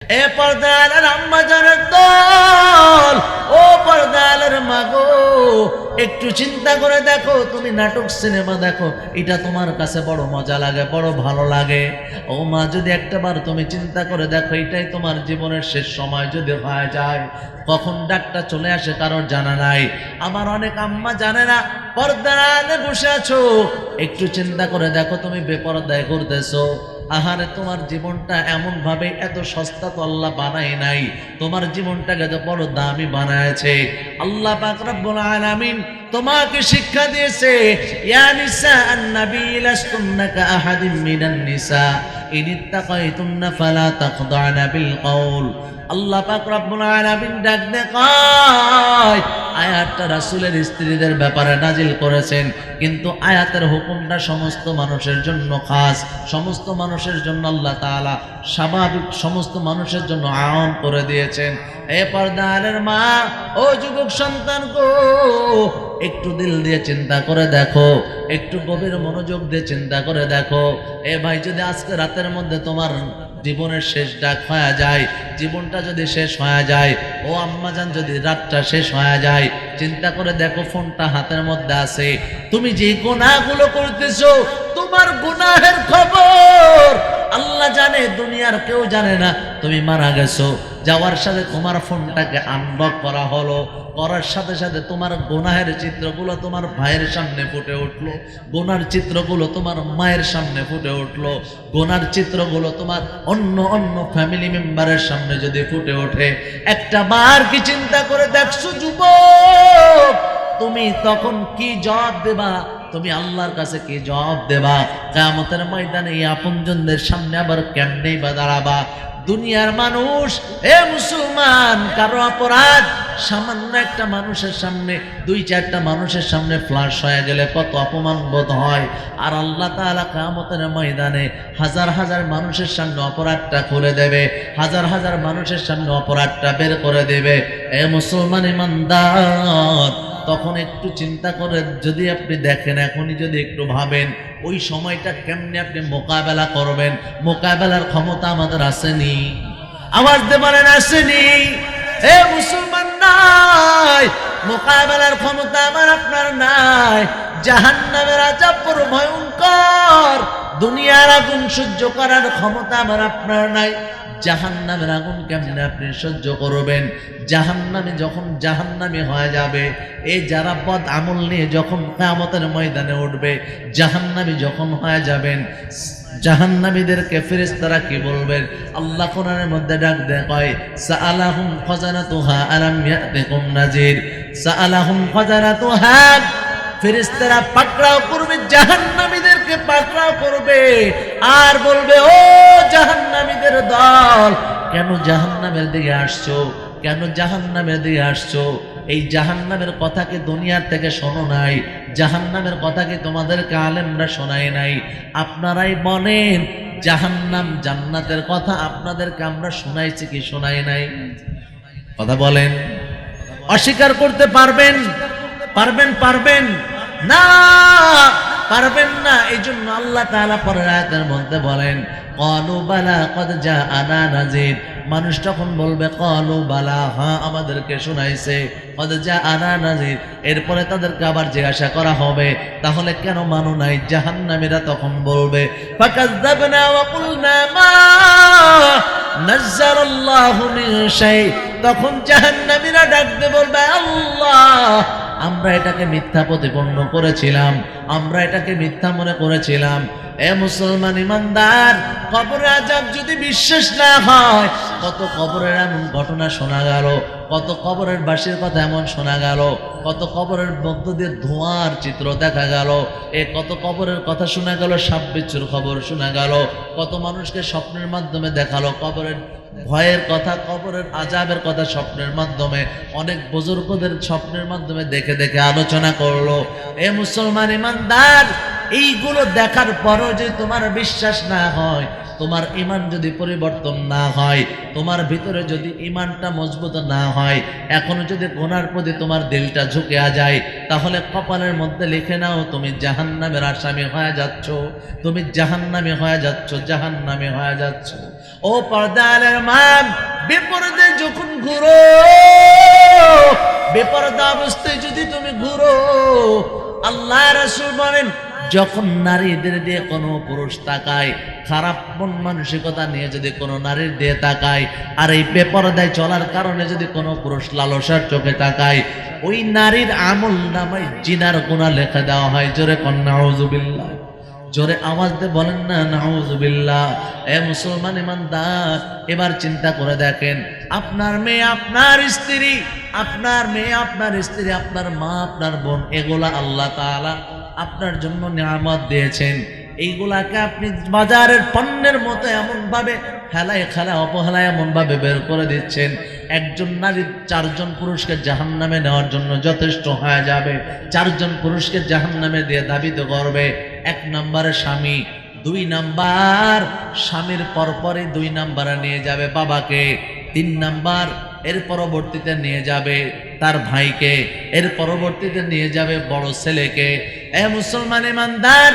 এ পর্দার আম্মা জানের দল, ও পর্দার মাগো, একটু চিন্তা করে দেখো। তুমি নাটক সিনেমা দেখো, এটা তোমার কাছে বড় মজা লাগে, বড় ভালো লাগে। ও মা, যদি একটাবার তুমি চিন্তা করে দেখো, এটাই তোমার জীবনের শেষ সময় যদি হয়ে যায়, কখন ডাকটা চলে আসে কারোর জানা নাই। আমার অনেক আম্মা জানে না, পর্দায় বসে আছো, একটু চিন্তা করে দেখো, তুমি বেপরদায় করতেছো। আহারে, তোমার জীবনটা এমন ভাবে এত সস্তা তো আল্লাহ বানায় নাই, তোমার জীবনটাকে তো বড় দামি বানায়ছে আল্লাহ পাক রব্বুল আলামিন। তোমাকে শিক্ষা দিয়েছে, ইয়া নিসা আন-নবী লাস্তুন্না কাআহাদিম মিনান নিসা ইনিত্তাকাইতুন্না ফালা তাখদা'না বিল কওল। আল্লাহ পাক রব্বুল আলামিন ডাক দেখায়, আয়াতটা রাসূলের স্ত্রীদের ব্যাপারে নাজিল করেছেন, কিন্তু আয়াতের হুকুমটা সমস্ত মানুষের জন্য খাস, সমস্ত মানুষের জন্য আল্লাহ তাআলা স্বাভাবিক সমস্ত মানুষের জন্য আম করে দিয়েছেন। এ পর্দার মা, ও যুবক সন্তান গো, একটু দিল দিয়ে চিন্তা করে দেখো, একটু গভীর মনোযোগ দিয়ে চিন্তা করে দেখো। এ ভাই, যদি আজকে রাতের মধ্যে তোমার জীবনের শেষ ডাক হয়ে যায়, জীবনটা যদি শেষ হয়ে যায়, ও আম্মাজান, যদি রাতটা শেষ হয়ে যায়, চিন্তা করে দেখো, ফোনটা হাতের মধ্যে আছে, তুমি যে গুনাহগুলো করতেছো, তোমার গুনাহের খবর আল্লাহ জানে, দুনিয়ার কেউ জানে না। তুমি মারা গেছো, যাওয়ার সাথে তোমার ফোনটাকে আনলক করা হলো, করার সাথে সাথে তোমার গুনাহের চিত্রগুলো তোমার ভাইয়ের সামনে ফুটে উঠলো, গুনার চিত্রগুলো তোমার মায়ের সামনে ফুটে উঠলো, গুনার চিত্রগুলো তোমার অন্য অন্য ফ্যামিলি মেম্বারের সামনে যদি ফুটে ওঠে, একটা বার কি চিন্তা করে দেখছো যুবক, তুমি তখন কি জবাব দেবা? তুমি আল্লাহর কাছে কি জবাব দেবা? কিয়ামতের ময়দানে এই আপনজনদের সামনে আবার কেমনে বা দাঁড়াবা? দুনিয়ার মানুষ, এ মুসলমান, কারো অপরাধ সামান্য একটা মানুষের সামনে, দুই চারটা মানুষের সামনে ফ্লাশ হয়ে গেলে কত অপমান বোধ হয়। আর আল্লাহ তাআলা কিয়ামতের ময়দানে হাজার হাজার মানুষের সামনে অপরাধটা খুলে দেবে, হাজার হাজার মানুষের সামনে অপরাধটা বের করে দেবে। এ মুসলমান ইমানদার, তখন একটু চিন্তা করে যদি আপনি দেখেন, এখনই যদি একটু ভাবেন, ওই সময়টা কেমনে আপনি মোকাবেলা করবেন, মোকাবেলার ক্ষমতা আমাদের আসেনি? আওয়াজ দিয়ে বলেন, আসেনি? হে মুসলমান, নাই, মোকাবেলার ক্ষমতা আমার আপনার নাই। জাহান্নামের আযাব বড় ভয়ঙ্কর, দুনিয়ার আগুন সহ্য করার ক্ষমতা আমার আপনার নাই। জাহান্নামের আগুন কেমনে আপনি সহ্য করবেন? জাহান্নামে যখন জাহান্নামী হয়ে যাবে, এই যারা বদ আমল নিয়ে যখন কিয়ামতের ময়দানে উঠবে, জাহান্নামী যখন হয়ে যাবেন, জাহান্নামীদেরকে ফেরেশতারা কি বলবেন? আল্লাহ কোরআনের মধ্যে ডাক দেয়, কয় সাআলাহুম খাজানাতুহা আলাম ইয়াতিকুম নাজির। সাআলাহুম খাজানাতুহা, ফেরেশতারা পাকড়াও করবে জাহান্নামীদেরকে, পাকড়াও করবে আর বলবে, ও জাহান্নামীদের দল, কেন জাহান্নামের দিকে আসছো? কেন জাহান্নামের দিকে আসছো? এই জাহান্নামের কথা কি দুনিয়ার থেকে শোনো নাই? জাহান্নামের কথা কি তোমাদেরকে আলেমরা শোনায় নাই? আপনারাই বলেন, জাহান্নাম জান্নাতের কথা আপনাদেরকে আমরা শোনাইছি কি শোনাই নাই? কথা বলেন। অস্বীকার করতে পারবেন? পারবেন? পারবেন না, পারবেন না। এই জন্য আল্লাহ তাআলা পরের আয়াতের মধ্যে বলেন, ক্বালু বালা ক্বাদ জাআনা নাযীর। মানুষ তখন বলবে, ক্বালু বালা, হ্যাঁ আমাদেরকে শোনাইছে, ক্বাদ জাআনা নাযীর। এরপরে তাদেরকে আবার জিজ্ঞাসা করা হবে, তাহলে কেন মানো নাই? জাহান্নামীরা তখন বলবে, ফাকাযযাবনা ওয়া কুলনা মা নাযারাল্লাহু মিন শাই। তখন জাহান্নামীরা ডাকতে বলবে, আল্লাহ, আমরা এটাকে মিথ্যা প্রতিপন্ন করেছিলাম, আমরা এটাকে মিথ্যা মনে করেছিলাম। এ মুসলমান ইমানদার, কবরের আযাব যদি বিশ্বাস না হয়, কত কবরের এমন ঘটনা শোনা গেল, কত কবরের বাসীর কথা এমন শোনা গেল, কত কবরের মধ্য দিয়ে ধোঁয়ার চিত্র দেখা গেল, কত কবরের কথা শোনা গেল, সাপ বিচ্ছুর খবর শোনা গেল, কত মানুষকে স্বপ্নের মাধ্যমে দেখালো কবরের ভয়ের কথা, কবরের আযাবের কথা স্বপ্নের মাধ্যমে, অনেক বুজুর্গদের স্বপ্নের মাধ্যমে দেখে দেখে আলোচনা করলো। এ মুসলমান ইমানদার, এইগুলো দেখার পরও যদি তোমার বিশ্বাস না হয়, তোমার ঈমান যদি পরিবর্তন না হয়, তোমার ভিতরে যদি ঈমানটা মজবুত না হয়, এখনো যদি গুনার প্রতি তোমার দিলটা ঝুঁকে যায়, তাহলে কপালের মধ্যে লিখে নাও তুমি জাহান্নামের আসামি হয়ে যাচ্ছ, তুমি জাহান্নামী হয়ে যাচ্ছ, জাহান্নামী হয়ে যাচ্ছ। ও পর্দার মা, বেপরদে যখন ঘুরো, বেপরদা অবস্থায় যদি তুমি ঘুরো, আল্লাহ রাসূল বলেন যখন নারীদের দিয়ে কোনো পুরুষ তাকায়, খারাপ মন মানসিকতা নিয়ে যদি কোনো নারীর দিয়ে তাকায়, আর এই বেপরদায় চলার কারণে যদি কোনো পুরুষ লালসার চোখে তাকায়, ওই নারীর আমল নামায় জিনার গুনাহ লেখা দেওয়া হয়। জোরে কন্যা নাউযুবিল্লাহ, জোরে আওয়াজ দিয়ে বলেন না নাউযুবিল্লাহ। এ মুসলমান ইমানদার, এবার চিন্তা করে দেখেন, আপনার মেয়ে আপনার স্ত্রী, আপনার মেয়ে আপনার স্ত্রী, আপনার মা আপনার বোন, এগুলা আল্লাহ তাআলা আপনার জন্য নিয়ামত দিয়েছেন। এইগুলাকে আপনি বাজারের পণ্যের মতো এমন ভাবে হেলায় খেলায় অপহেলায় এমন ভাবে বের করে দিচ্ছেন, একজন নারী 4 জন পুরুষকে জাহান্নামে নেওয়ার জন্য যথেষ্ট হয়ে যাবে। 4 জন পুরুষকে জাহান্নামে দিয়ে ধাবিত করবে। 1 নম্বরে স্বামী, 2 নাম্বার স্বামীর পরপরই 2 নাম্বারে নিয়ে যাবে বাবাকে, 3 নাম্বার এর পরবর্তীতে নিয়ে যাবে তার ভাইকে, এর পরবর্তীতে নিয়ে যাবে বড় ছেলেকে। এ মুসলমান ইমানদার,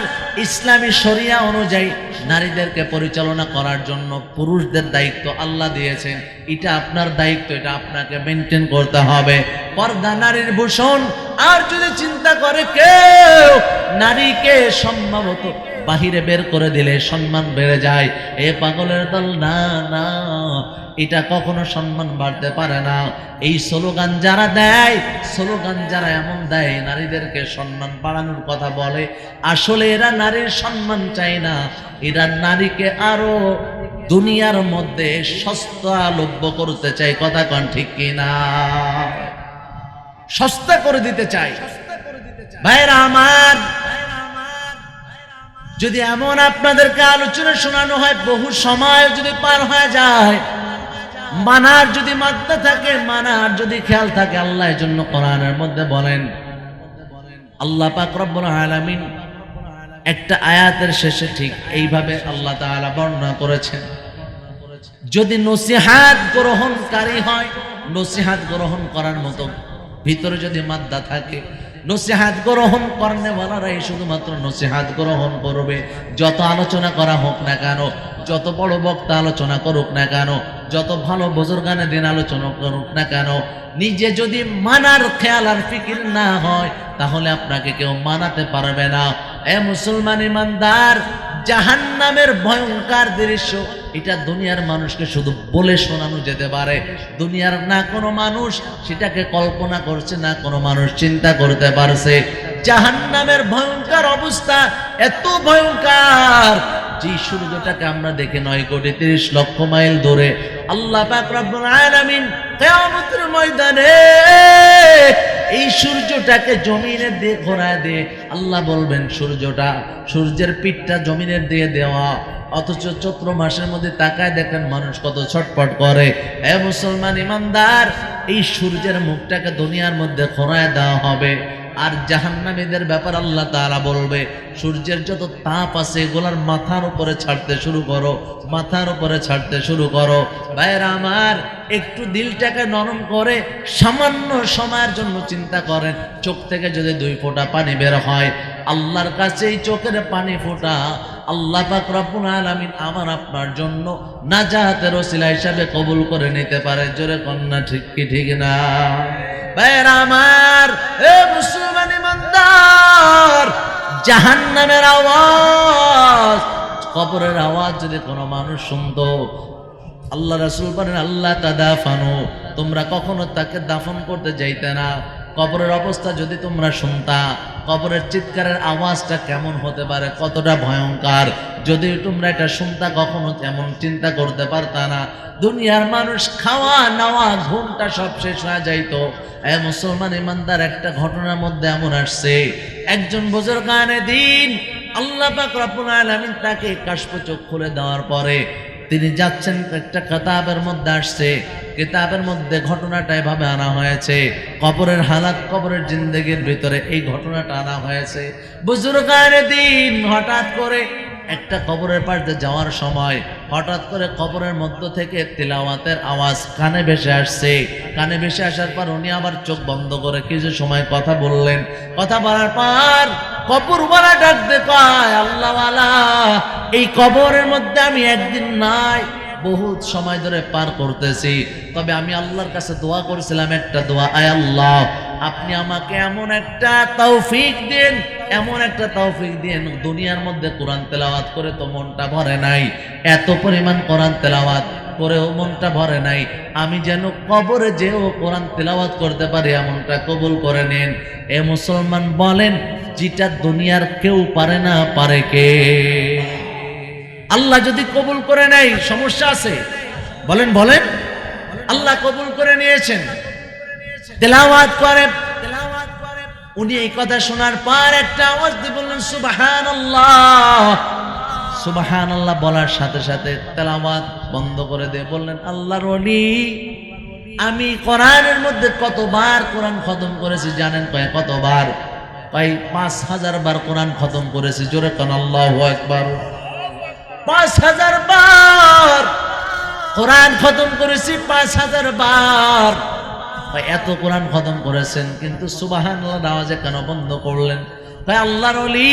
ইসলামী শরিয়া অনুযায়ী নারীদেরকে পরিচালনা করার জন্য পুরুষদের দায়িত্ব আল্লাহ দিয়েছেন। এটা আপনার দায়িত্ব, এটা আপনাকে মেনটেন করতে হবে। পর্দা নারীর ভূষণ। আর যদি চিন্তা করে কেউ নারীকে সম্ভবত বাহিরে বের করে দিলে সম্মান বেড়ে যায়, এ পাগলের দল, না না, এটা কখনো সম্মান বাড়তে পারে না। এই স্লোগান যারা দেয়, স্লোগান যারা এমন দেয় নারীদেরকে সম্মান বাড়ানোর কথা বলে, আসলে এরা নারীর সম্মান চায় না, এরা নারীকে আরো দুনিয়ার মধ্যে সস্তা লভ্য করতে চায়। কথা কন ঠিক কিনা? সস্তা করে দিতে চায়। ভাইরা আমার, যদি এমন আপনাদেরকে আলোচনা শোনানো হয়, বহু সময় যদি পার হয়ে যায়, মানার যদি মাত্রা থাকে, মানার যদি খেয়াল থাকে, আল্লাহর জন্য কোরআনের মধ্যে বলেন, আল্লাহ পাক রব্বুল আলামিন একটা আয়াতের শেষে ঠিক এইভাবে আল্লাহ তাআলা বর্ণনা করেছেন, যদি নসিহাত গ্রহণকারী হয়, নসিহাত গ্রহণ করার মতো ভিতরে যদি মাদ্দা থাকে, নসিহাত গ্রহণ করেনওয়ালারাই শুধুমাত্র নসিহাত গ্রহণ করবে। যত আলোচনা করা হোক না কেন, যত বড় বক্তা আলোচনা করুক না কেন, যত ভালো বুজুর্গানে দিন আলোচনা করুক না কেন, নিজে যদি মানার খেয়াল আর ফিকির না হয়, তাহলে আপনাকে কেউ মানাতে পারবে না। এ মুসলমান ইমানদার, জাহান্নামের ভয়ঙ্কর দৃশ্য, এটা দুনিয়ার মানুষকে শুধু বলে শোনানো যেতে পারে। দুনিয়ার না কোনো মানুষ সেটাকে কল্পনা করছে, না কোনো মানুষ চিন্তা করতে পারছে। জাহান্নামের ভয়ঙ্কর অবস্থা এত ভয়ঙ্কর, যে সূর্যটাকে আমরা দেখে 9,30,00,000 মাইল দূরে আল্লাহ পাক রব্বুল আলামিন কিয়ামতের ময়দানে এই সূর্যটাকে জমিনের দিয়ে ঘোরায় দিয়ে আল্লাহ বলবেন, সূর্যের পিঠটা জমিনের দিয়ে দেওয়া। অথচ চৈত্র মাসের মধ্যে তাকায় দেখেন মানুষ কত ছটফট করে। এ মুসলমান ইমানদার, এই সূর্যের মুখটাকে দুনিয়ার মধ্যে ঘোরায় দেওয়া হবে। আর জাহান্নামীদের ব্যাপার আল্লাহ তাআলা বলবে, সূর্যের যত তাপ আছে এগুলার মাথার উপরে ছাড়তে শুরু করো, মাথার উপরে ছাড়তে শুরু করো। ভাইরা আমার, একটু দিলটাকে নরম করে সামান্য সময়ের জন্য চিন্তা করেন, চোখ থেকে যদি 2 ফোঁটা পানি বের হয়, আল্লাহর কাছে এই চোখের পানি ফোঁটা আল্লাহ পাক রব্বুল আলামিন আমার আপনার জন্য নাজাতের ওসিলা হিসাবে কবুল করে নিতে পারে। জোরে কন্যা ঠিক কি ঠিক না? ভাইরা আমার, এ মুসলমান ইমানদার, জাহান্নামের আওয়াজ, কবরের আওয়াজ যদি কোনো মানুষ শুনতো, আল্লাহ রাসূল বলেন, আল্লাহ তাদাফানু, তোমরা কখনো তাকে দাফন করতে যাইতে না। কবরের অবস্থা যদি তোমরা শুনতা, কবরের চিৎকারের আওয়াজটা কেমন হতে পারে, কতটা ভয়ঙ্কর, যদি তোমরা এটা শুনতা কখনো এমন চিন্তা করতে পারতা না। দুনিয়ার মানুষ খাওয়া নাওয়া ঘুমটা সব শেষ হয়ে যাইতো। এ মুসলমান ইমানদার, একটা ঘটনার মধ্যে এমন আসছে, একজন বুজুর্গানে দিন আল্লাহ পাক রব্বুল আলামিন তাকে কাশফ চোখ খুলে দেওয়ার পরে তিনি যাচ্ছেন, একটা কিতাবের মধ্যে আসছে, কিতাবের মধ্যে ঘটনাটা এভাবে আনা হয়েছে, কবরের হালাত, কবরের জিন্দেগির ভিতরে এই ঘটনাটা আনা হয়েছে। বুজুর্গানে দিন হঠাৎ করে একটা কবরের পাশে যাওয়ার সময় হঠাৎ করে কবরের মধ্য থেকে তিলাওয়াতের আওয়াজ কানে ভেসে আসছে। কানে ভেসে আসার পর উনি আবার চোখ বন্ধ করে কিছু সময় কথা বললেন। কথা বলার পর কবরওয়ালা ডাক দিয়ে কয়, আল্লাহওয়ালা, এই কবরের মধ্যে আমি একদিন নাই, বহুত সময় ধরে পার করতেছি, তবে আমি আল্লাহর কাছে দোয়া করেছিলাম একটা দোয়া, আয় আল্লাহ, আপনি আমাকে এমন একটা তৌফিক দেন, এমন একটা তৌফিক দেন, দুনিয়ার মধ্যে কোরআন তেলাওয়াত করে তো মনটা ভরে নাই, এত পরিমাণ কোরআন তেলাওয়াত করেও মনটা ভরে নাই, আমি যেন কবরে যেও কোরআন তেলাওয়াত করতে পারি, এমনটা কবুল করে নেন। এ মুসলমান বলেন, যেটা দুনিয়ার কেউ পারে না, পারে কে? আল্লাহ যদি কবুল করে নেয় সমস্যা আছে? বলেন বলেন। আল্লাহ কবুল করে নিয়েছেন, তেলাওয়াত করে। উনি এই কথা শোনার পর একটা আওয়াজ দিয়ে বললেন, সুবহানাল্লাহ। সুবহানাল্লাহ বলার সাথে সাথে তেলাওয়াত বন্ধ করে দিয়ে বললেন, আল্লাহর ওলি, আমি কোরআনের মধ্যে কতবার কোরআন খতম করেছি জানেন? কয় কতবার? কয় 5000 বার কোরআন খতম করেছি। জোরে কোন আল্লাহু আকবার। 5000 বার কোরআন খতম করেছি, 5000 বার। এত কোরআন খতম করেছেন, কিন্তু সুবহানাল্লাহ আওয়াজে কেন বন্ধ করলেন? তাই আল্লাহর ওলি,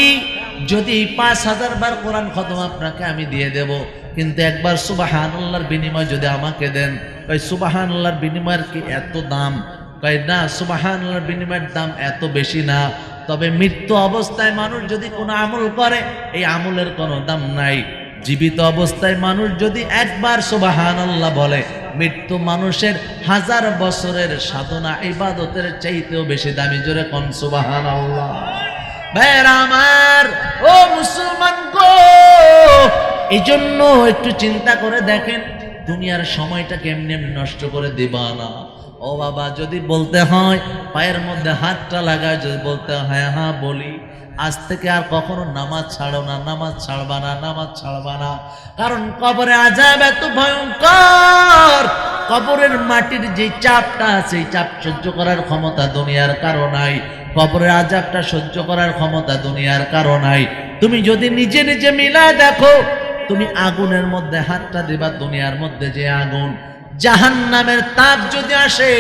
যদি 5000 বার কোরআন খতম আপনাকে আমি দিয়ে দেব, কিন্তু একবার সুবহানাল্লাহর বিনিময় যদি আমাকে দেন। তাই সুবহানাল্লাহর বিনিময়ের কি এত দাম? তাই না, সুবহানাল্লাহর বিনিময়ের দাম এত বেশি না, তবে মৃত্যু অবস্থায় মানুষ যদি কোনো আমল করে, এই আমলের কোনো দাম নাই। জীবিত অবস্থায় মানুষ যদি একবার সুবহানাল্লাহ বলে, মৃত্যু মানুষের 1000 বছরের সাধনা ইবাদতের চাইতেও বেশি দামি। জোরে কোন সুবহানাল্লাহ। ভাইরা আমার, ও মুসলমান গো, এই জন্য একটু চিন্তা করে দেখেন, দুনিয়ার সময়টা কেমনে নষ্ট করে দিবা না। ও বাবা, যদি বলতে হয় পায়ের মধ্যে হাতটা লাগায়, যদি বলতে হয় হ্যাঁ বলি, আজ থেকে আর কখনো নামাজ ছাড়ো না, নামাজ ছাড়বা না, নামাজ ছাড়বা না। কারণ কবরে আযাব এত ভয়ঙ্কর, কবরের মাটির যে চাপটা আছে, এই চাপ সহ্য করার ক্ষমতা দুনিয়ার কারো নাই। কবরের আযাবটা সহ্য করার ক্ষমতা দুনিয়ার কারো নাই। তুমি যদি নিজে নিজে মিলায় দেখো, তুমি আগুনের মধ্যে হাতটা দিবা, দুনিয়ার মধ্যে যে আগুন, জাহান্নামের তাপ যদি আসে,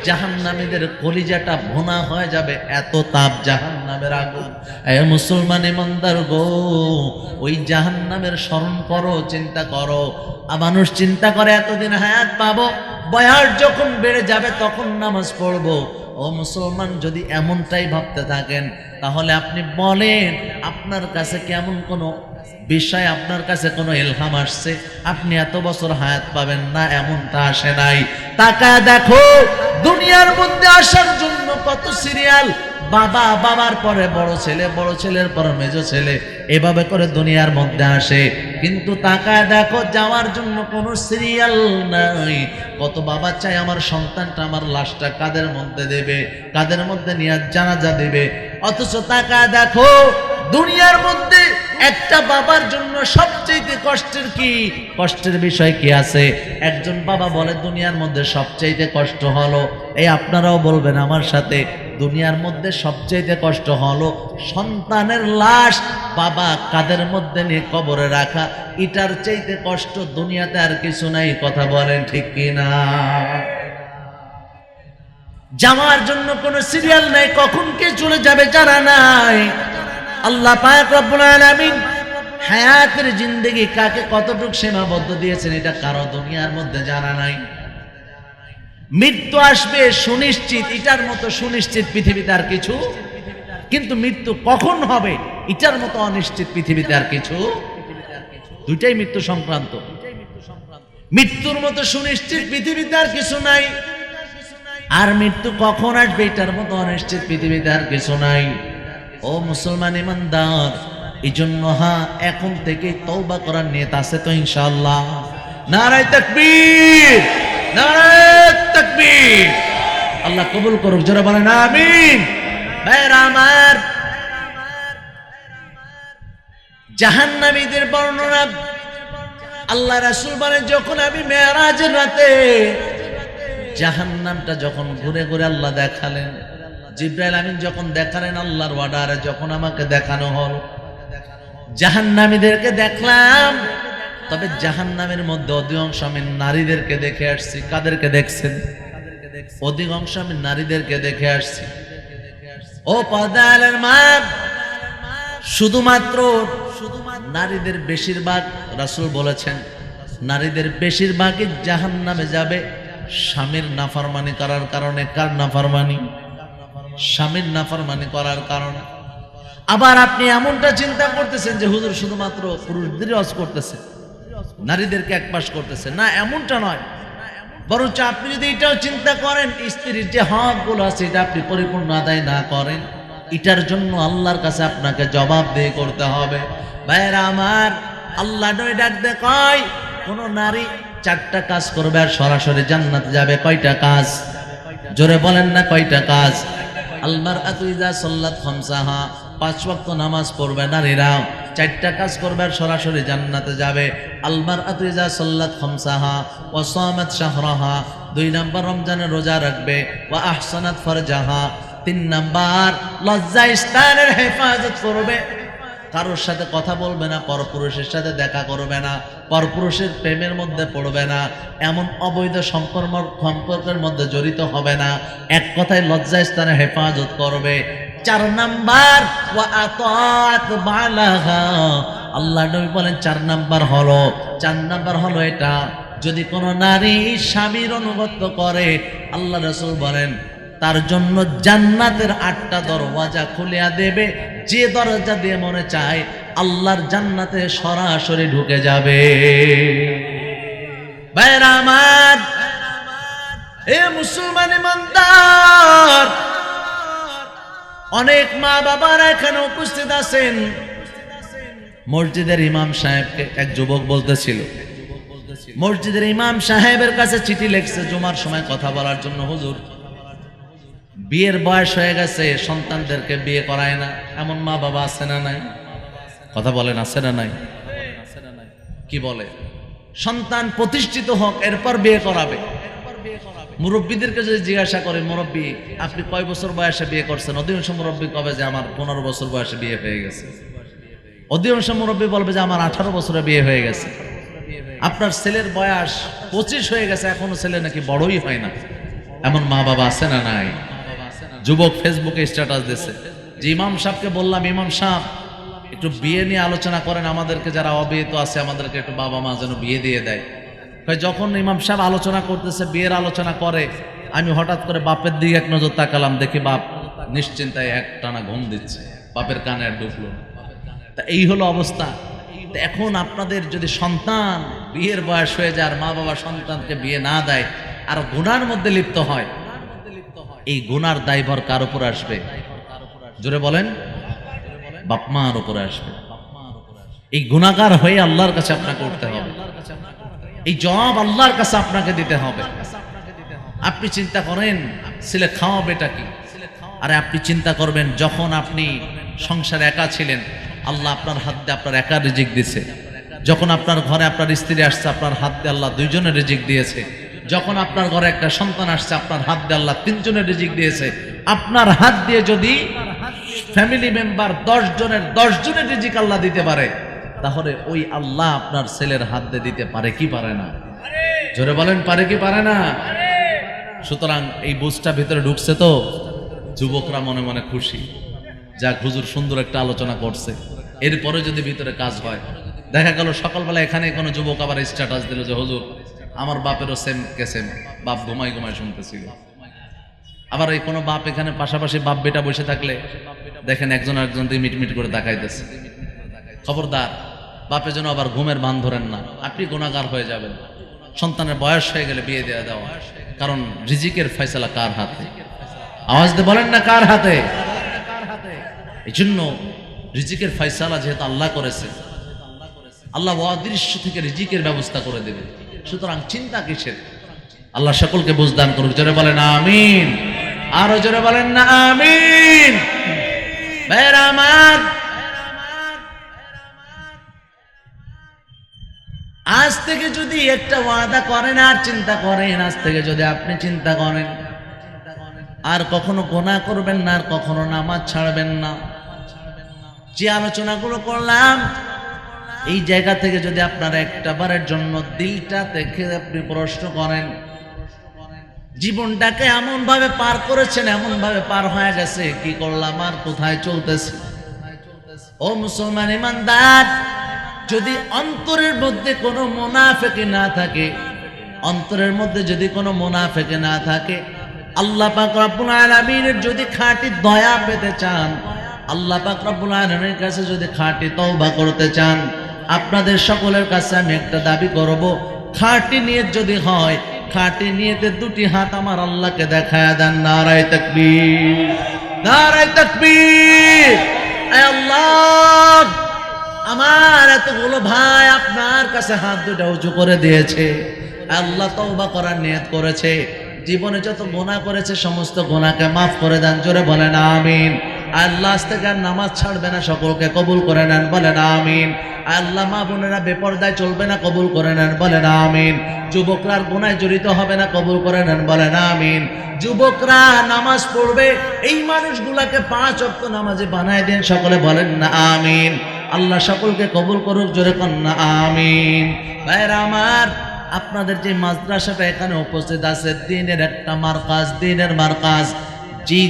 জাহান্নামীদের কলিজাটা ভুনা হয়ে যাবে, এত তাপ জাহান্নামের আগুন। এ মুসলমান ইমানদার গো, ওই জাহান্নামের স্মরণ করো, চিন্তা করো। মানুষ চিন্তা করে এতদিন হায়াত পাবো, বয়স যখন বেড়ে যাবে তখন নামাজ পড়বো। ও মুসলমান, যদি এমনটাই ভাবতে থাকেন, তাহলে আপনি বলেন, আপনার কাছে কেমন কোনো বিষয়, আপনার কাছে কোনো ইলহাম আসছে? আপনি এত বছর হায়াত পাবেন না, এমনটা আসে নাই। তাকায় দেখো, দুনিয়ার মধ্যে আসার জন্য কত সিরিয়াল। বাবা, বাবার পরে বড় ছেলে, বড় ছেলের পর মেজো ছেলে, এভাবে করে দুনিয়ার মধ্যে আসে। কিন্তু তাকায় দেখো, যাওয়ার জন্য কোনো সিরিয়াল নাই। কত বাবা চাই আমার সন্তানটা, আমার লাশটা কাদের মধ্যে দেবে, কাদের মধ্যে নিয়ে জানাজা দেবে। অথচ তাকায় দেখো, দুনিয়ার মধ্যে একটা বাবার জন্য সবচেয়ে কষ্টের কি, কষ্টের বিষয় কি আছে? একজন বাবা বলে, দুনিয়ার মধ্যে সবচেয়ে কষ্ট হলো, এই আপনারাও বলবেন আমার সাথে, দুনিয়ার মধ্যে সবচেয়ে কষ্ট হলো সন্তানের লাশ বাবা কাদের মধ্যে নিয়ে কবরে রাখা। এটার চাইতে কষ্ট দুনিয়াতে আর কিছু নাই। কথা বলেন ঠিক কিনা? যাওয়ার জন্য কোনো সিরিয়াল নাই, কখন কে চলে যাবে জানা নাই। আল্লাহ পাক রব্বুল আলামিন হায়াতের জিন্দেগি কাকে কতটুকু সীমাবদ্ধ দিয়েছেন, এটা কারো দুনিয়ার মধ্যে জানা নাই। মৃত্যু আসবে সুনিশ্চিত, এটার মতো সুনিশ্চিত পৃথিবীতে আর কিছু, কিন্তু মৃত্যু কখন হবে এটার মতো অনিশ্চিত পৃথিবীতে আর কিছু। দুইটাই মৃত্যু সংক্রান্ত। মৃত্যুর মতো সুনিশ্চিত পৃথিবীতে আর কিছু নাই, আর মৃত্যু কখন আসবে এটার মতো অনিশ্চিত পৃথিবীতে আর কিছু নাই। ও মুসলমান ইমানদার, এই জন্য এখন থেকে তওবা করার নিয়ত আছে তো ইনশাআল্লাহ? নারায়ে তাকবীর, নারায়ে তাকবীর। আল্লাহ কবুল করুক, জোরে বলেন আমিন। ভাইরা আমার, জাহান্নামীদের বর্ণনা আল্লাহ রাসূল বলেন যখন আমি মেরাজের রাতে জাহান্নামটা যখন ঘুরে ঘুরে আল্লাহ দেখালেন, জিবরাইল আমিন যখন দেখালেন, আল্লাহর অর্ডারে যখন আমাকে দেখানো হল, জাহান্নামীদেরকে দেখলাম। তবে জাহান্নামের মধ্যে অধিকাংশ আমি নারীদেরকে দেখে আসছি। কাদেরকে দেখছেন? অধিকাংশ আমি নারীদেরকে দেখে আসছি। ও পর্দার মা, শুধুমাত্র নারীদের বেশিরভাগ, রাসূল বলেছেন নারীদের বেশিরভাগই জাহান্নামে যাবে স্বামীর নাফরমানি করার কারণে। কার নাফরমানি? স্বামীর নাফরমানি করার কারণে। আবার আপনি এমনটা চিন্তা করতেছেন যে হুজুর শুধুমাত্র পুরুষদের ওয়াজ করতেছে, নারীদেরকে একপাশ করতেছে। না, এমনটা নয়। বরঞ্চ আপনি যদি এটাও চিন্তা করেন স্ত্রীর যে হকগুলো আছে এটা আপনি পরিপূর্ণ আদায় না করেন, এটার জন্য আল্লাহর কাছে আপনাকে জবাবদিহি করতে হবে। ভাইরা আমার, আল্লাহ নয় ডাক দে কয় কোন নারী 4টা কাজ করবে আর সরাসরি জান্নাতে যাবে। কয়টা কাজ? জোরে বলেন না, কয়টা কাজ? আল মারআতু ইযা সাল্লাত খামসাহা, 5 ওয়াক্ত নামাজ পড়বে নারীরা, 4টা কাজ করবে আর সরাসরি জান্নাতে যাবে। আল মারআতু ইযা সাল্লাত খামসাহা ওয়া সামাত শাহরাহা, 2 নাম্বার রমজানের রোজা রাখবে। ওয়া আহসানাত ফারজাহা, 3 নাম্বার লজ্জা স্থানের হেফাজত করবে। কারোর সাথে কথা বলবে না, পরপুরুষের সাথে দেখা করবে না, পরপুরুষের প্রেমের মধ্যে পড়বে না, এমন অবৈধ সম্পর্কের মধ্যে জড়িত হবে না। এক কথায় লজ্জা স্থানে হেফাজত করবে। 4 নাম্বার ওয়া আতাত বালাহা, আল্লাহ নবী বলেন 4 নাম্বার হলো এটা, যদি কোনো নারী স্বামীর অনুগত করে, আল্লাহ রাসূল বলেন তার জন্য জান্নাতের 8টা দরওয়াজা খুলিয়া দেবে। যে দরজা দিয়ে মনে চায় আল্লাহর জান্নাতে সরাসরি ঢুকে যাবে। ভাইরা আমার, এ মুসলমান ইমানদার, অনেক মা বাবারা এখানে উপস্থিত আছেন। মসজিদের ইমাম সাহেবকে এক যুবক বলতেছিল, মসজিদের ইমাম সাহেবের কাছে চিঠি লিখছে জুমার সময় কথা বলার জন্য, হুজুর বিয়ের বয়স হয়ে গেছে, সন্তানদেরকে বিয়ে করায় না, এমন মা বাবা আছে না নাই? কথা বলেন, আছে না নাই? কি বলে? সন্তান প্রতিষ্ঠিত হোক এরপর বিয়ে করাবে। মুরব্বীদেরকে যদি জিজ্ঞাসা করে, মুরব্বী আপনি কয় বছর বয়সে বিয়ে করছেন, অধিকাংশ মুরব্বী কবে যে আমার 15 বছর বয়সে বিয়ে হয়ে গেছে। অধিকাংশ মুরব্বী বলবে যে আমার 18 বছরে বিয়ে হয়ে গেছে। আপনার ছেলের বয়স 25 হয়ে গেছে, এখনো ছেলে নাকি বড়ই হয় না, এমন মা বাবা আছে না নাই? যুবক ফেসবুকে স্ট্যাটাস দিচ্ছে যে ইমাম সাহেবকে বললাম, ইমাম সাহেব একটু বিয়ে নিয়ে আলোচনা করেন, আমাদেরকে যারা অবিবাহিত আছে আমাদেরকে একটু বাবা মা যেন বিয়ে দিয়ে দেয়। যখন ইমাম সাহেব আলোচনা করতেছে, বিয়ের আলোচনা করে, আমি হঠাৎ করে বাপের দিকে এক নজর তাকালাম, দেখি বাপ নিশ্চিন্তায় একটানা ঘুম দিচ্ছে, বাপের কানে ঢুকলো। তা এই হলো অবস্থা। এখন আপনাদের যদি সন্তান বিয়ের বয়স হয়ে যায় আর মা বাবা সন্তানকে বিয়ে না দেয় আর গুনার মধ্যে লিপ্ত হয়, এই গুনার দায়ভার কার উপর আসবে? জোরে বলেন, বাপ মার উপরে আসবে। এই গুনাহগার হয়ে আল্লাহর কাছে আপনাকে উঠতে হবে, এই জবাব আল্লাহর কাছে আপনাকে দিতে হবে। আপনি চিন্তা করেন ছেলে খাওয়াবেটা কি? আরে আপনি চিন্তা করবেন যখন আপনি সংসারে একা ছিলেন, আল্লাহ আপনার হাত দিয়ে আপনার একা রিজিক দিয়েছে। যখন আপনার ঘরে আপনার স্ত্রী আসছে, আপনার হাত দিয়ে আল্লাহ 2 জনের রিজিক দিয়েছে। যখন আপনার ঘরে একটা সন্তান আসছে, আপনার হাত দিয়ে আল্লাহ 3 জনের রিজিক দিয়েছে। আপনার হাত দিয়ে যদি ফ্যামিলি মেম্বার 10 জনের রিজিক আল্লাহ দিতে পারে, তাহলে ওই আল্লাহ আপনার ছেলের হাত দিয়ে দিতে পারে কি পারে না? জোরে বলেন, পারে কি পারে না? সুতরাং এই বুঝটা ভিতরে ঢুকছে তো, যুবকরা মনে মনে খুশি, যাক হুজুর সুন্দর একটা আলোচনা করছে। এরপরে যদি ভিতরে কাজ হয়, দেখা গেল সকালবেলা এখানে কোনো যুবক আবার স্ট্যাটাস দিল যে হুজুর আমার বাপেরও সেম কেসেম, বাপ ঘুমাই শুনতেছিল। আবার এই কোনো বাপ এখানে পাশাপাশি বাপ বেটা বসে থাকলে দেখেন একজন আরেকজন দিয়ে মিটমিট করে দেখাইতেছে। খবরদার, বাপের জন্য আবার ঘুমের ভান ধরেন না, আপনি গুনাহগার হয়ে যাবেন। সন্তানের বয়স হয়ে গেলে বিয়ে দেওয়া, কারণ রিজিকের ফয়সালা কার হাতে? আওয়াজ দিয়ে বলেন না, কার হাতে? এই জন্য রিজিকের ফয়সালা যেহেতু আল্লাহ করেছে, আল্লাহ অদৃশ্য থেকে রিজিকের ব্যবস্থা করে দেবে। সুতরাং চিন্তা কিসের? আল্লাহ সকলকে বুঝদান করুক। জোরে বলেন আমিন, আরো জোরে বলেন না আমিন। ভাইরা আমার, আজ থেকে যদি একটা ওয়াদা করেন আর চিন্তা করেন, আজ থেকে যদি আপনি চিন্তা করেন আর কখনো গুনাহ করবেন না, আর কখনো নামাজ ছাড়বেন না। যে আলোচনাগুলো করলাম এই জায়গা থেকে যদি আপনারা একটা বারের জন্য দিলটা দেখে আপনি প্রশ্ন করেন, জীবনটাকে এমন ভাবে পার করেছেন, এমন ভাবে পার হয়ে গেছে, কি করলাম আর কোথায় চলতেছে। ও মুসলমান ইমানদার, যদি অন্তরের মধ্যে কোনো মুনাফিকি না থাকে, অন্তরের মধ্যে যদি কোনো মুনাফিকি না থাকে, আল্লাহ পাক রব্বুল আলামিনের যদি খাঁটি দয়া পেতে চান, আল্লাহ পাক রব্বুল আলামিনের কাছে যদি খাঁটি তওবা করতে চান, আপনাদের সকলের কাছে আমি একটা দাবি করব, খাঁটি নিয়ত যদি হয়, খাঁটি নিয়তে দুটি হাত আমার আল্লাহকে দেখায়া দেন। নারায়ে তাকবীর, নারায়ে তাকবীর। আয় আল্লাহ, আমার এতগুলো ভাই আপনার কাছে হাত দুটো উঁচু করে দিয়েছে, আল্লাহ তওবা করার নিয়ত করেছে, জীবনে যত গুনাহ করেছে সমস্ত গুনাহকে মাফ করে দেন। জোরে বলেন আমিন। আল্লাহ আজ থেকে আর নামাজ ছাড়বে না, সকলকে কবুল করে নেন, বলেন আমিন। আল্লাহ মা বোনেরা বেপরদায় চলবে না, কবুল করে নেন, বলেন আমিন। যুবকরা আর গুনাহে জড়িত হবে না, কবুল করে নেন, বলেন আমিন। যুবকরা নামাজ পড়বে, এই মানুষগুলাকে 5 ওয়াক্ত নামাজি বানায় দেন, সকলে বলেন না আমিন। আল্লাহ সকলকে কবুল করুক, জোরে কন না আমিন। ভাইরা আমার, আপনাদের যে মাদ্রাসাটা এখানে উপস্থিত আছে, দ্বীনের একটা মারকাজ, দ্বীনের মারকাজ। যে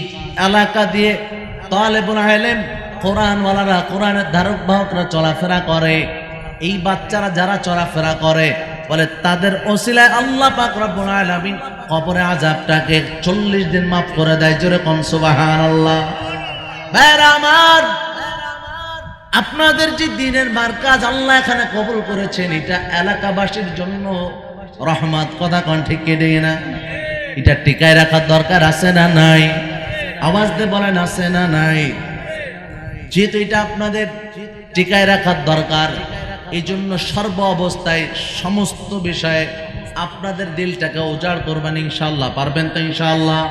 এলাকা দিয়ে তালেবুল ইলম, কোরআনওয়ালারা, কোরআনের ধারক বাহকরা চলাফেরা করে, এই বাচ্চারা যারা চলাফেরা করে, বলে তাদের ওসিলায় আল্লাহ পাক রব্বুল আলামিন কবরে আযাবটাকে 40 দিন মাফ করে দেয়। জোরে কোন সুবহানাল্লাহ। ভাইরা আমার, আপনাদের যে দ্বীনের মারকাজ আল্লাহ এখানে কবুল করেছেন, এটা এলাকাবাসীর জন্য রহমত। কথা কোন ঠিক কি না? এটা টিকায় রাখার দরকার আছে না নাই? আওয়াজ দিয়ে বলেন আছে না নাই? যেহেতু এটা আপনাদের টিকায় রাখার দরকার, এই জন্য সর্ব অবস্থায় সমস্ত বিষয়ে আপনাদের দিলটাকে উজাড় করবেন ইনশাআল্লাহ। পারবেন তো ইনশাআল্লাহ?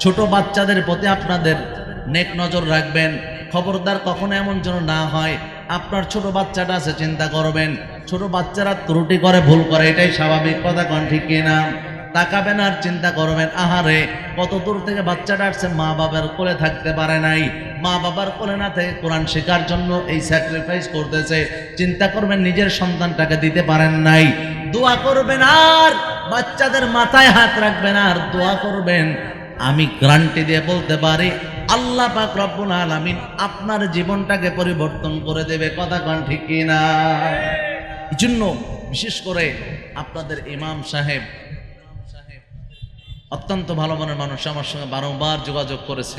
ছোট বাচ্চাদের প্রতি আপনাদের নেক নজর রাখবেন। খবরদার কখনো এমন যেন না হয়, আপনার ছোট বাচ্চাটা আছে, চিন্তা করবেন। ছোট বাচ্চারা ত্রুটি করে, ভুল করে, এটাই স্বাভাবিক। কথা কোন ঠিক কিনা? তাকাবেন আর চিন্তা করবেন, আহারে কত দূর থেকে বাচ্চাটা আসছে, মা বাবার কোলে থাকতে পারে নাই, মা বাবার কোলে না থেকে কোরআন শেখার জন্য এই স্যাক্রিফাইস করতেছে। চিন্তা করবেন নিজের সন্তানটাকে দিতে পারেন নাই, দোয়া করবেন। আর বাচ্চাদের মাথায় হাত রাখবেন আর দোয়া করবেন। আমি গ্যারান্টি দিয়ে বলতে পারি, আল্লাহ পাক রব্বুল আলামিন আপনার জীবনটাকে পরিবর্তন করে দেবে। কথা কোন ঠিক কিনা? এই জন্য বিশেষ করে আপনাদের ইমাম সাহেব অত্যন্ত ভালো মনের মানুষ, আমার সঙ্গে বারংবার যোগাযোগ করেছে,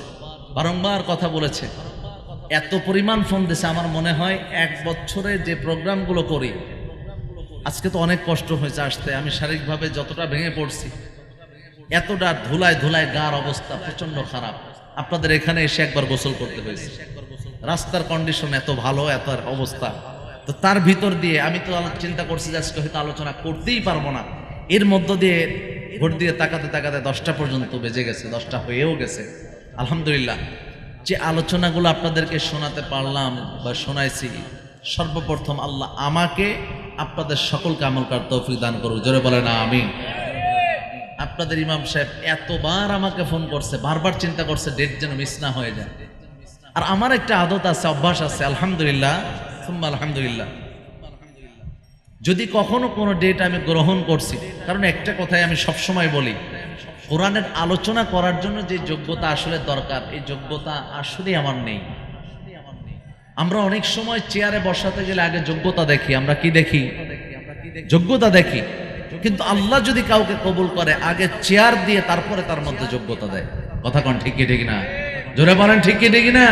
বারংবার কথা বলেছে, এত পরিমাণ ফোন দিয়েছে। আমার মনে হয় 1 বছরে যে প্রোগ্রামগুলো করি, আজকে তো অনেক কষ্ট হয়েছে আসতে, আমি শারীরিকভাবে যতটা ভেঙে পড়ছি, এতটা ধুলায় ধুলায় গার অবস্থা প্রচন্ড খারাপ। আপনাদের এখানে এসে একবার গোসল করতে হয়েছে, রাস্তার কন্ডিশন এত ভালো, এত অবস্থা, তো তার ভিতর দিয়ে আমি তো চিন্তা করছি যে আজকে হয়তো আলোচনা করতেই পারবো না। এর মধ্য দিয়ে ভোট দিয়ে তাকাতে তাকাতে 10টা পর্যন্ত বেজে গেছে, 10টা হয়েও গেছে। আলহামদুলিল্লাহ, যে আলোচনাগুলো আপনাদেরকে শোনাতে পারলাম বা শোনাইছি, সর্বপ্রথম আল্লাহ আমাকে আপনাদের সকলকে আমল করার তৌফিক দান করুক। জোরে বলেন আমিন। আপনাদের ইমাম সাহেব এতবার আমাকে ফোন করছে, বারবার চিন্তা করছে ডেট যেন মিস না হয়ে যায়। আর আমার একটা আদত আছে, অভ্যাস আছে, আলহামদুলিল্লাহ সুম্মা আলহামদুলিল্লাহ, যদি কখনো কোনো ডেট আমি গ্রহণ করছি, কারণ একটা কথাই আমি সবসময় বলি, কোরআনের আলোচনা করার জন্য যে যোগ্যতা আসলে দরকার, এই যোগ্যতা আসলে আমার নেই। আমরা অনেক সময় চেয়ারে বসাতে গেলে আগে যোগ্যতা দেখি। আমরা কি দেখি? যোগ্যতা দেখি। কিন্তু আল্লাহ যদি কাউকে কবুল করে, আগে চেয়ার দিয়ে তারপরে তার মধ্যে যোগ্যতা দেয়। কথা কোন ঠিক কি ঠিক না? জোরে বলেন ঠিক কি ঠিক না?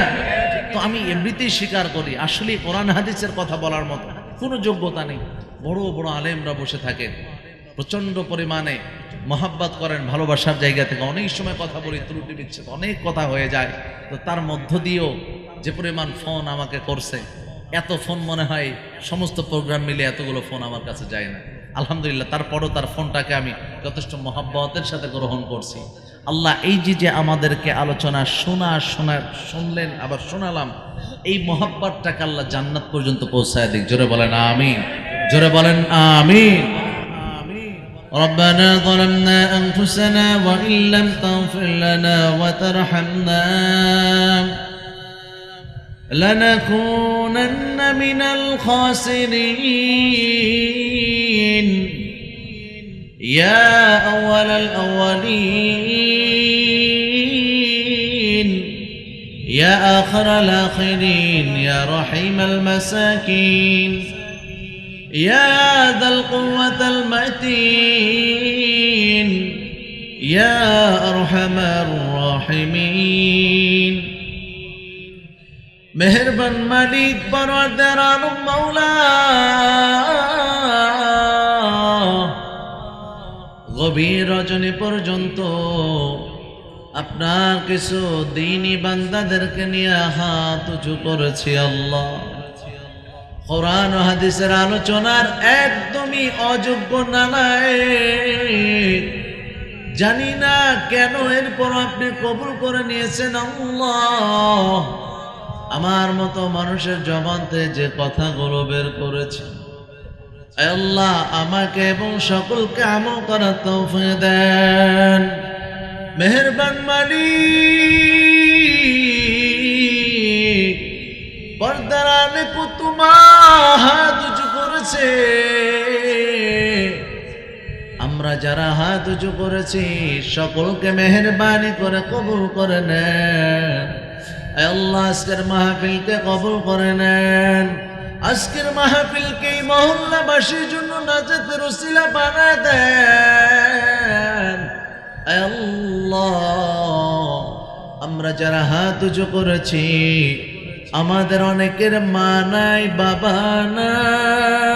তো আমি এমনিতেই স্বীকার করি, আসলে কোরআন হাদিসের কথা বলার মতো কোনো যোগ্যতা নেই। বড় বড় আলেমরা বসে থাকে, প্রচন্ড পরিমাণে মহাব্বত করেন, ভালোবাসার জায়গা থেকে অনেক সময় কথা বলি, ত্রুটি বিচ্ছেদ অনেক কথা হয়ে যায়। তো তার মধ্য দিয়েও যে পরিমাণ ফোন আমাকে করছে, এত ফোন মনে হয় সমস্ত প্রোগ্রাম মিলে এতগুলো ফোন আমার কাছে যায় না। আলহামদুলিল্লাহ, তারপরও তার ফোনটাকে আমি যথেষ্ট মহাব্বতের সাথে গ্রহণ করছি। আল্লাহ এই যে আমাদেরকে আলোচনা শুনলেন, আবার শোনালাম, এই মহাব্বতটাকে আল্লাহ জান্নাত পর্যন্ত পৌঁছায় দিক। জোরে বলেন আমিন। জোরে বলেন আমিন। ربنا ظلمنا أنفسنا وإن لم تغفر لنا وترحمنا لنكونن من الخاسرين يا أول الأولين يا آخر الآخرين يا رحيم المساكين يا ذا القوة المتين يا أرحم الراحمين মেহেরবান মালিক পরওয়ারদিগার আলম মাওলা গভীর রজনী পর্যন্ত আপনার কিছু দ্বীনী বান্দাদেরকে নিয়ে হাত উঁচু করেছি আল্লাহ। কোরআন ও হাদিসের আলোচনার একদমই অযোগ্য নালায়েক, জানি না কেন এরপর আপনি কবুল করে নিয়েছেন আল্লাহ। আমার মতো মানুষের জবান থেকে যে কথাগুলো বের করেছে আল্লাহ, আমাকে এবং সকলকে আমল করার তৌফিক দেন। মেহেরবান মালিক পর্দার আলে কুতুমা হাত উঁচু করেছে, আমরা যারা হাত উঁচু করেছি সকলকে মেহেরবানি করে কবুল করে নেন আল্লাহ। আজকের মাহফিলকে কবুল করে নেন। আজকের মাহফিলকে এই মহল্লাবাসীর জন্য নাজাতের ওসিলা বানায় দেন আল্লাহ। আমরা যারা হাত উঁচু করেছি আমাদের অনেকের মা নাই, বাবা নাই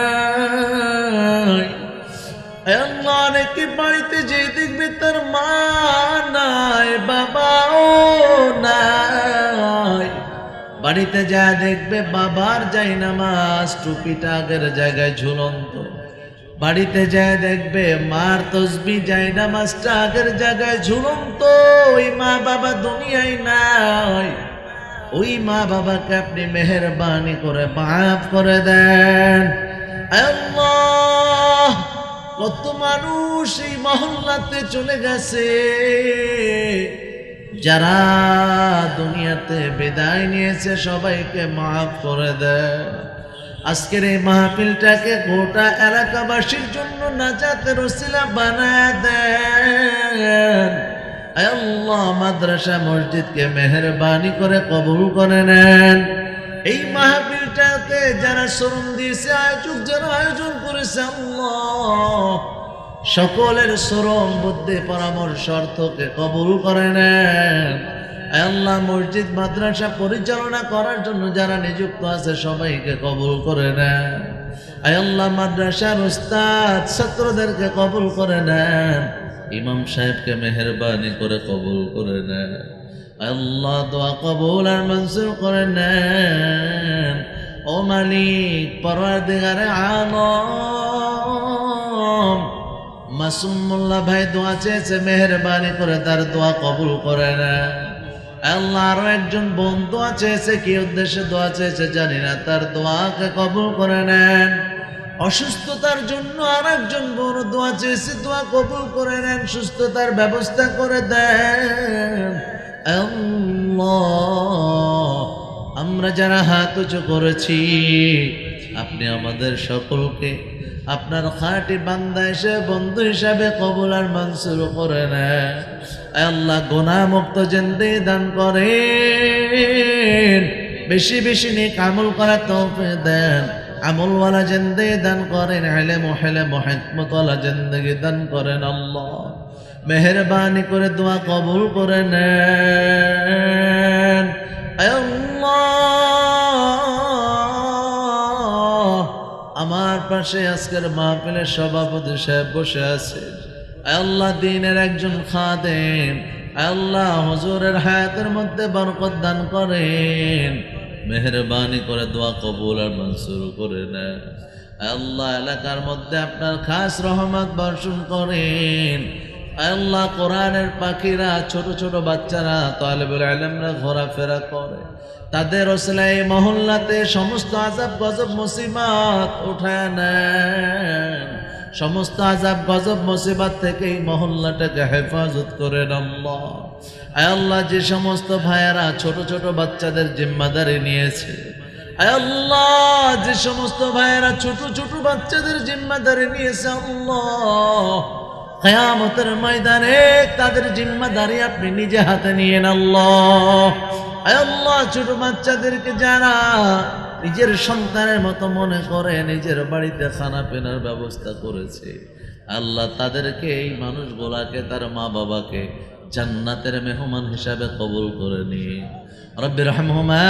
আল্লাহ। অনেকে বাড়িতে যে দেখবে তার মা নাই, বাবাও নাই। বাড়িতে যা দেখবে বাবার জায়নামাজ টুপিটা আগের জায়গায় ঝুলন্ত, বাড়িতে যা দেখবে মার তসবিহ জায়নামাজটা আগের জায়গায় ঝুলন্ত। ওই মা বাবা দুনিয়ায় নাই, ওই মা বাবাকে আপনি মেহেরবানি করে মাফ করে দেন আল্লাহ। কত মানুষ এই মহল্লাতে চলে গেছে, যারা দুনিয়াতে বিদায় নিয়েছে সবাইকে মাফ করে দেন। আজকের এই মাহফিলটাকে গোটা এলাকাবাসীর জন্য নাজাতের ওসিলা বানায় দেন আল্লাহ। মাদ্রাসা মসজিদকে মেহেরবানি করে কবুল করে নেন। এই মাহফিলটাকে যারা শ্রম দিয়েছে, আয়োজক যারা আয়োজন করেছে আল্লাহ, সকলের শ্রম বুদ্ধি পরামর্শ অর্থকে কবুল করে নেন আল্লাহ। মসজিদ মাদ্রাসা পরিচালনা করার জন্য যারা নিযুক্ত আছে সবাইকে কবুল করে নেন আল্লাহ। মাদ্রাসার উস্তাদ ছাত্রদেরকে কবুল করে নেন, ইমাম সাহেবকে মেহেরবানি করে কবুল করে নেন আল্লাহ। দোয়া কবুল আর মঞ্জুর করে নেন ও মালিক পরওয়ারদিগারে আলম। মাসুম মোল্লা ভাই দোয়া চেয়েছে, মেহেরবানি করে তার দোয়া কবুল করে নেন আল্লাহ। আরো একজন বোন দোয়া চেয়েছে, কি উদ্দেশ্যে দোয়া চেয়েছে জানি না, তার দোয়াকে কবুল করে নেন। অসুস্থতার জন্য আর একজন বোন দোয়া চেয়েছে, দোয়া কবুল করে নেন, সুস্থতার ব্যবস্থা করে দেন আল্লাহ। আমরা যারা হাত উঁচু করেছি আপনি আমাদের সকলকে আপনার খাঁটি বান্দা হিসেবে বন্ধু হিসাবে কবুল আর মঞ্জুর করে নেন আল্লাহ। গুনাহ মুক্ত জিন্দেগি দান করেন, বেশি বেশি নেক আমল করার তৌফিক দেন, আমলওয়ালা জিন্দেগি দান করেন, ইলম ও হিকমতওয়ালা জিন্দেগি দান করেন আল্লাহ। মেহেরবানি করে দোয়া কবুল করে নেন আল্লাহ। আমার পাশে আজকের মাহফিলের সভাপতি সাহেব বসে আছে আল্লাহ, দ্বীনের একজন খাদেম আল্লাহ। হুজুরের হায়াতের মধ্যে বরকত দান করেন, মেহেরবানি করে দোয়া কবুল আর মঞ্জুর করে নেন আল্লাহ। এলাকার মধ্যে আপনার খাস রহমত বর্ষণ করেন, আল্লাহ কোরআনের পাখিরা, ছোট ছোট বাচ্চারা, তালেবুল ইলমরা ঘোরাফেরা করে, তাদের ওসিলায় মহল্লাতে সমস্ত আযাব গজব মুসিবত উঠায় নেন। সমস্ত আযাব গজব মুসিবত থেকে এই মহল্লাটাকে হেফাজত করেন আল্লাহ। আয় আল্লাহ, যে সমস্ত ভাইয়েরা ছোট ছোট বাচ্চাদের জিম্মাদারি নিয়েছে, আয় আল্লাহ, যে সমস্ত ভাইয়েরা ছোট ছোট বাচ্চাদের জিম্মাদারি নিয়েছে, আল্লাহ কিয়ামতের ময়দানে তাদের জিম্মাদারি আপনি নিজে হাতে নিয়েন আল্লাহ। আয় আল্লাহ, ছোট বাচ্চাদেরকে যারা নিজের সন্তানের মতো মনে করে নিজের বাড়িতে খানা পেনার ব্যবস্থা করেছে, আল্লাহ তাদেরকে, এই মানুষগুলাকে, তার মা বাবাকে জান্নাতের মেহমান হিসাবে কবুল করে নিয়ে রব্বির রহমহুমা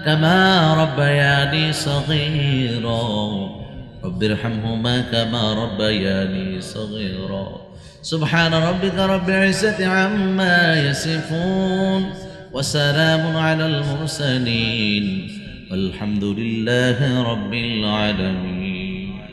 কামা রব্বায়ানি সগীরা রব্বির রহমহুমা কামা রব্বায়ানি সগীরা সুবহান রাব্বিকা রব্বিল ইজ্জাতি আম্মা ইয়াসিফুন ওয়া সালামুন আলাল মুরসালিন والحمد لله رب العالمين